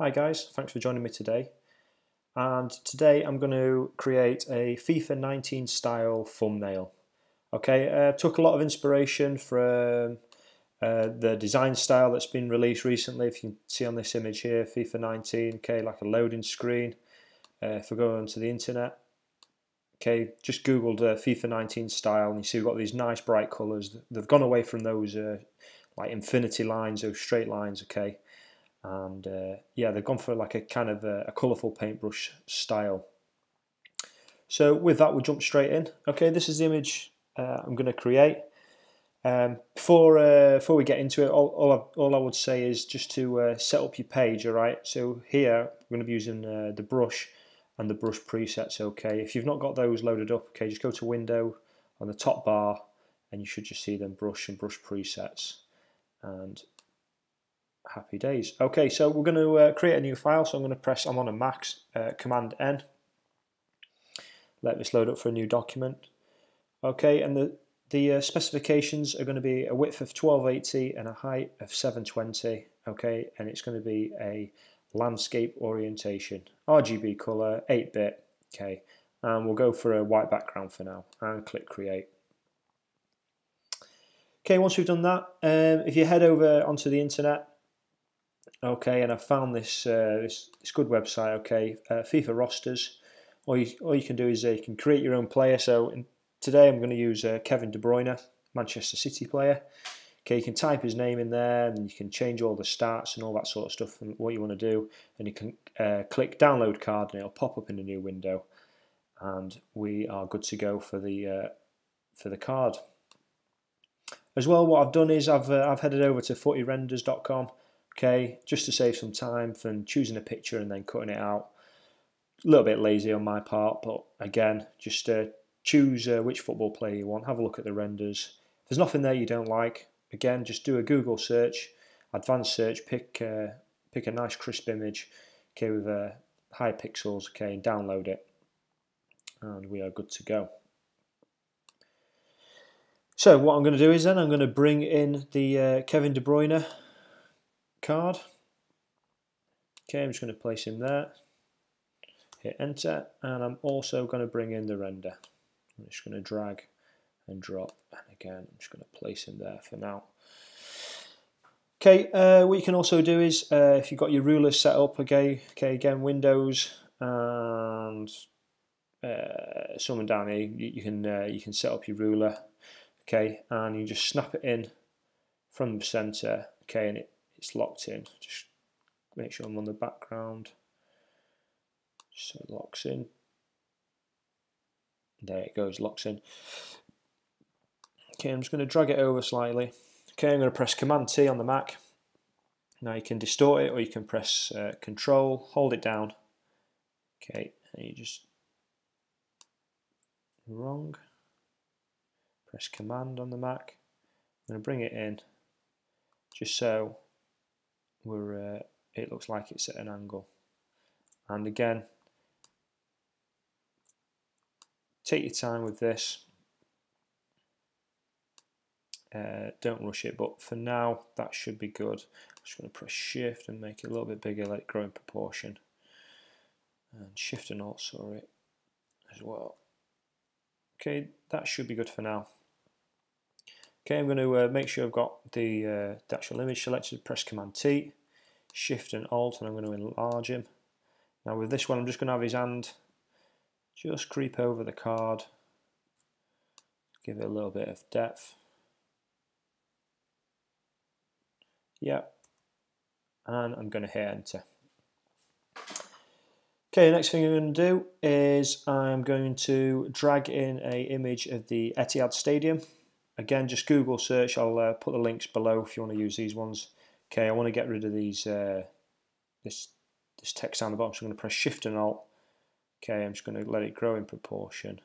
Hi guys, thanks for joining me today. And today I'm going to create a FIFA 19 style thumbnail. Okay, took a lot of inspiration from the design style that's been released recently. If you can see on this image here, FIFA 19, okay, like a loading screen. If we go onto the internet, okay, just googled FIFA 19 style and you see we've got these nice bright colours. They've gone away from those like infinity lines, those straight lines, okay. And yeah, they've gone for like a kind of a colourful paintbrush style. So with that, we'll jump straight in. Okay, this is the image I'm going to create. Before we get into it, all I would say is just to set up your page. All right. So here we're going to be using the brush and the brush presets. Okay. If you've not got those loaded up, okay, just go to Window on the top bar, and you should just see them brush and brush presets. And happy days. Okay, so we're going to create a new file. So I'm going to press, I'm on a Mac, Command N. Let this load up for a new document. Okay, and the specifications are going to be a width of 1280 and a height of 720. Okay, and it's going to be a landscape orientation, RGB color, 8-bit. Okay, and we'll go for a white background for now and click create. Okay, once we've done that, if you head over onto the internet, okay, and I found this this good website. Okay, FIFA rosters. All you can do is you can create your own player. So today I'm going to use Kevin De Bruyne, Manchester City player. Okay, you can type his name in there, and you can change all the stats and all that sort of stuff and what you want to do. And you can click download card, and it'll pop up in a new window. And we are good to go for the card. As well, what I've done is I've headed over to footyrenders.com. Okay, just to save some time from choosing a picture and then cutting it out. A little bit lazy on my part, but again, just choose which football player you want. Have a look at the renders. If there's nothing there you don't like, again, just do a Google search, advanced search, pick a nice crisp image, okay, with high pixels, okay, and download it, and we are good to go. So what I'm going to do is then I'm going to bring in the Kevin De Bruyne card. Okay, I'm just going to place him there, hit enter, and I'm also going to bring in the render. I'm just going to drag and drop, and again I'm just going to place him there for now. Okay, what you can also do is if you've got your rulers set up, okay, again Windows and someone down here, you can set up your ruler, okay, and you just snap it in from the center, okay, and it's locked in. Just make sure I'm on the background so it locks in. There it goes, locks in. Okay, I'm just going to drag it over slightly. Okay, I'm going to press Command T on the Mac. Now you can distort it, or you can press Control, hold it down. Okay, and you just wrong. Press Command on the Mac. I'm going to bring it in just so it looks like it's at an angle. And again, take your time with this. Don't rush it, but for now that should be good. I'm just going to press Shift and make it a little bit bigger, let it grow in proportion. And Shift and Alt, sorry, as well. Okay, that should be good for now. Okay, I'm going to make sure I've got the actual image selected, press Command T, Shift and Alt, and I'm going to enlarge him. Now with this one, I'm just going to have his hand just creep over the card, give it a little bit of depth. Yep, and I'm going to hit enter. Okay, the next thing I'm going to do is I'm going to drag in an image of the Etihad Stadium. Again, just Google search. I'll put the links below if you want to use these ones. Okay, I want to get rid of these this text down the bottom, so I'm going to press Shift and Alt. Okay, I'm just going to let it grow in proportion.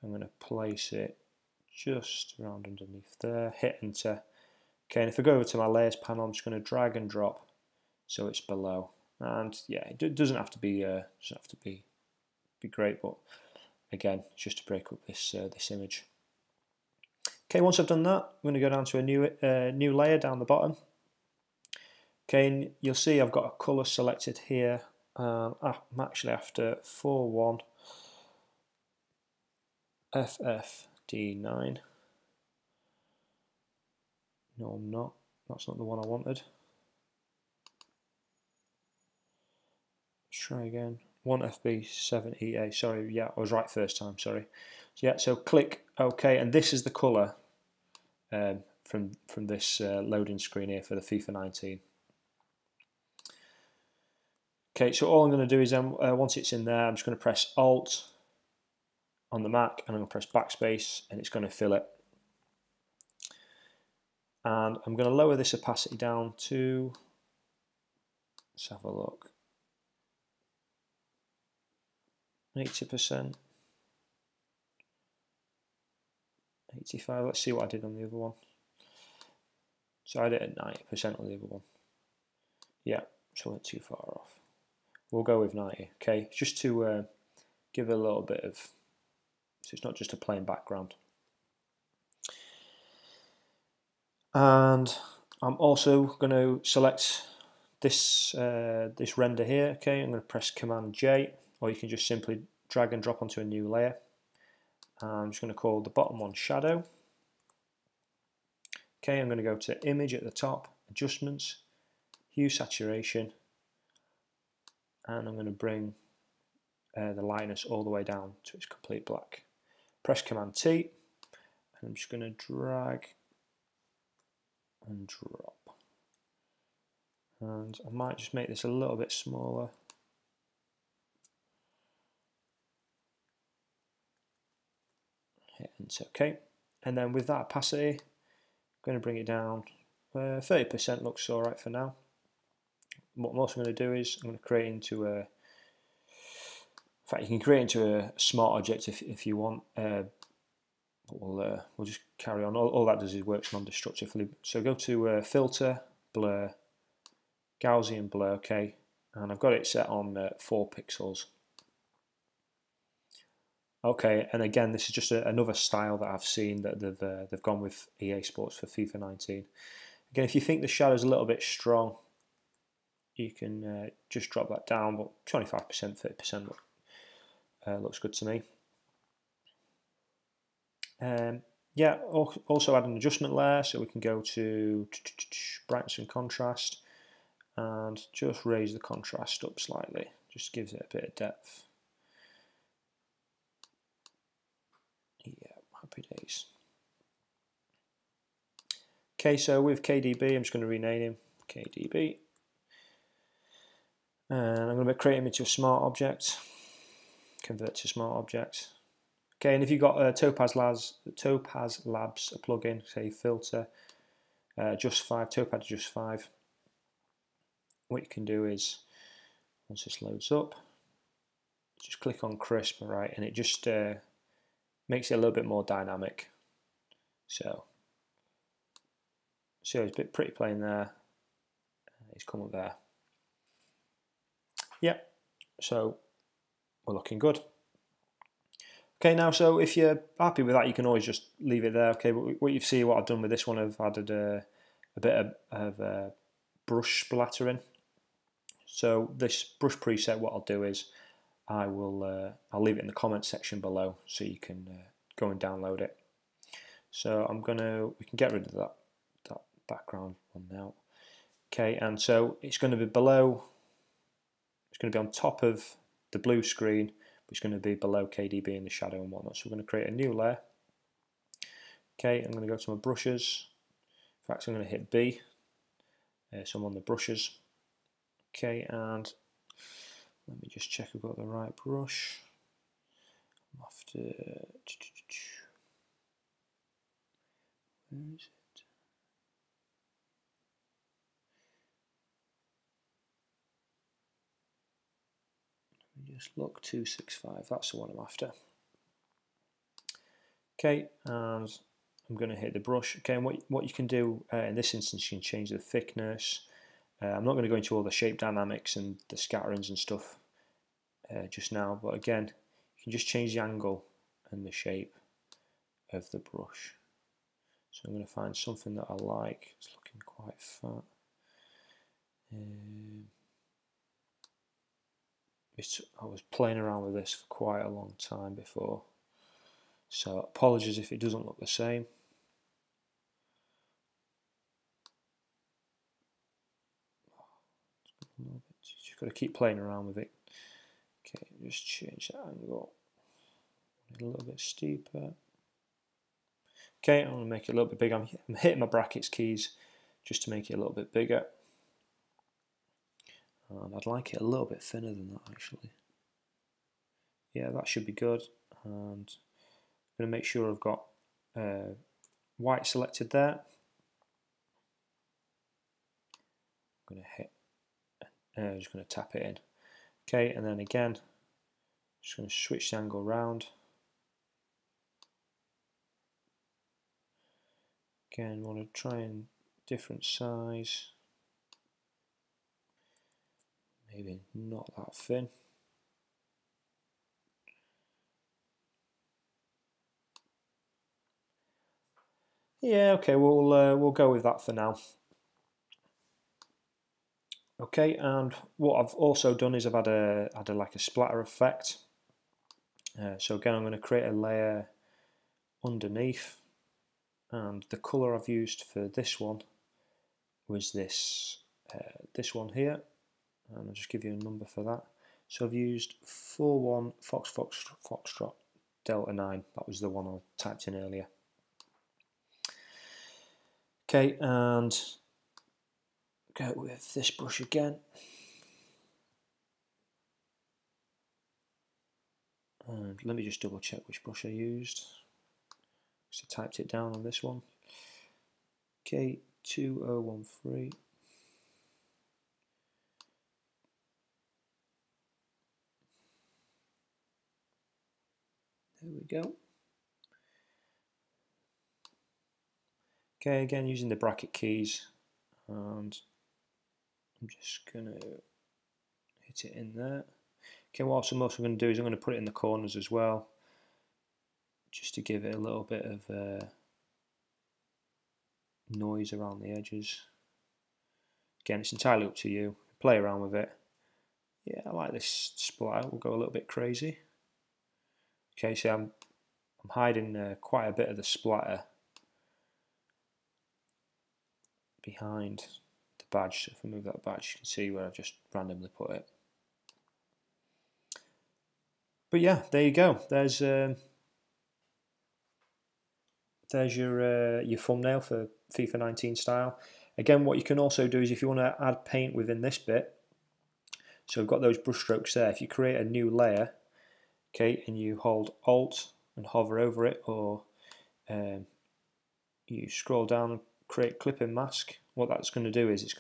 I'm going to place it just around underneath there, hit enter. Okay, and if I go over to my layers panel, I'm just going to drag and drop so it's below. And yeah, it doesn't have to be great, but again, just to break up this image. Okay, once I've done that, I'm going to go down to a new layer down the bottom. Okay, and you'll see I've got a colour selected here. I'm actually after 41 FFD9. No, I'm not. That's not the one I wanted. Let's try again. 1FB7EA. Sorry, yeah, I was right first time. Sorry. So yeah, so click OK, and this is the colour from this loading screen here for the FIFA 19. Okay, so all I'm going to do is once it's in there, I'm just going to press Alt on the Mac, and I'm going to press backspace, and it's going to fill it. And I'm going to lower this opacity down to, let's have a look, 80%, 85%. Let's see what I did on the other one. So I did it at 90% on the other one. Yeah, so I went too far off. We'll go with 90. Okay, just to give it a little bit of, so it's not just a plain background. And I'm also going to select this this render here. Okay, I'm going to press Command J, or you can just simply drag and drop onto a new layer. I'm just going to call the bottom one Shadow. Okay, I'm going to go to Image at the top, Adjustments, Hue Saturation, and I'm going to bring the lightness all the way down to its complete black. Press Command T, and I'm just going to drag and drop. And I might just make this a little bit smaller. Hit Enter. Okay, and then with that opacity, I'm going to bring it down. 30% looks alright for now. What I'm also going to do is I'm going to create into a, in fact you can create into a smart object if you want. We'll just carry on. All that does is works non-destructively. So go to Filter, Blur, Gaussian Blur, okay, and I've got it set on 4 pixels. Okay, and again, this is just another style that I've seen that they've gone with EA Sports for FIFA 19. Again, if you think the shadow's a little bit strong, you can just drop that down, but 25%, 30% looks good to me. Yeah, also add an adjustment layer, so we can go to brightness and contrast, and just raise the contrast up slightly. Just gives it a bit of depth. Yeah, happy days. Okay, so with KDB, I'm just going to rename him KDB. And I'm going to create him into a smart object. Convert to smart object. Okay, and if you've got Topaz Labs a plugin, say Filter, Just 5, Topaz Just 5, what you can do is, once this loads up, just click on Crisp, right, and it just makes it a little bit more dynamic. So it's a bit pretty plain there. It's come up there. Yeah, so we're looking good. Okay, now, so if you're happy with that, you can always just leave it there. Okay, but what you see, what I've done with this one, I've added a bit of brush splattering. So this brush preset, what I'll do is I'll leave it in the comment section below, so you can go and download it. So we can get rid of that background one now. Okay, and so it's going to be below. It's going to be on top of the blue screen, but it's going to be below KDB in the shadow and whatnot. So we're going to create a new layer. Okay, I'm going to go to my brushes. In fact, I'm going to hit B. So I'm on the brushes. Okay, and let me just check I've got the right brush. I'm after. Where is it? Let me just look, 265. That's the one I'm after. Okay, and I'm going to hit the brush. Okay, and what you can do in this instance, you can change the thickness. I'm not going to go into all the shape dynamics and the scatterings and stuff just now, but again, you can just change the angle and the shape of the brush. So I'm going to find something that I like. It's looking quite fat. I was playing around with this for quite a long time before, so apologies if it doesn't look the same. Just got to keep playing around with it. Okay, just change that angle a little bit steeper. Okay, I'm going to make it a little bit bigger. I'm hitting my brackets keys just to make it a little bit bigger. And I'd like it a little bit thinner than that actually. Yeah, that should be good. And I'm going to make sure I've got white selected there. I'm going to hit, just going to tap it in. Okay, and then again, just going to switch the angle around. Again, want to try and different size. Maybe not that thin. Yeah, okay, we'll go with that for now. Okay, and what I've also done is I've had like a splatter effect. So again, I'm going to create a layer underneath, and the colour I've used for this one was this one here, and I'll just give you a number for that. So I've used 41 Foxtrot Delta 9. That was the one I typed in earlier. Okay, and go with this brush again. And let me just double check which brush I used. So I typed it down on this one. Okay, 2013. There we go. Okay, again using the bracket keys, and I'm just going to hit it in there. Okay, what I'm also going to do is I'm going to put it in the corners as well, just to give it a little bit of noise around the edges. Again, it's entirely up to you. Play around with it. Yeah, I like this splatter. We'll go a little bit crazy. Okay, so I'm hiding quite a bit of the splatter behind the badge. So if I move that badge, you can see where I've just randomly put it. But yeah, there you go. There's your thumbnail for FIFA 19 style. Again, what you can also do is if you want to add paint within this bit, so we've got those brush strokes there. If you create a new layer, okay, and you hold Alt and hover over it, or you scroll down and create clipping mask, what that's going to do is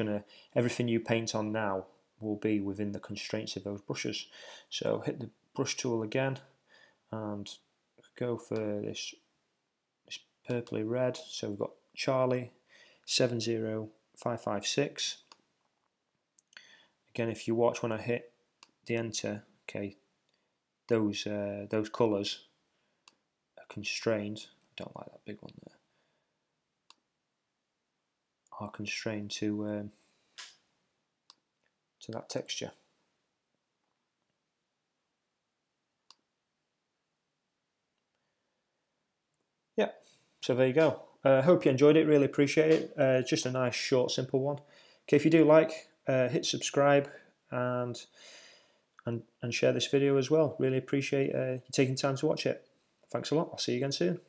everything you paint on now will be within the constraints of those brushes. So hit the brush tool again and go for this purpley red. So we've got Charlie 70556. Again, if you watch when I hit the enter, okay, those colours are constrained. I don't like that big one there. Are constrained to that texture. Yeah, so there you go. Hope you enjoyed it. Really appreciate it. Just a nice, short, simple one. Okay, if you do like, hit subscribe and share this video as well. Really appreciate you taking time to watch it. Thanks a lot. I'll see you again soon.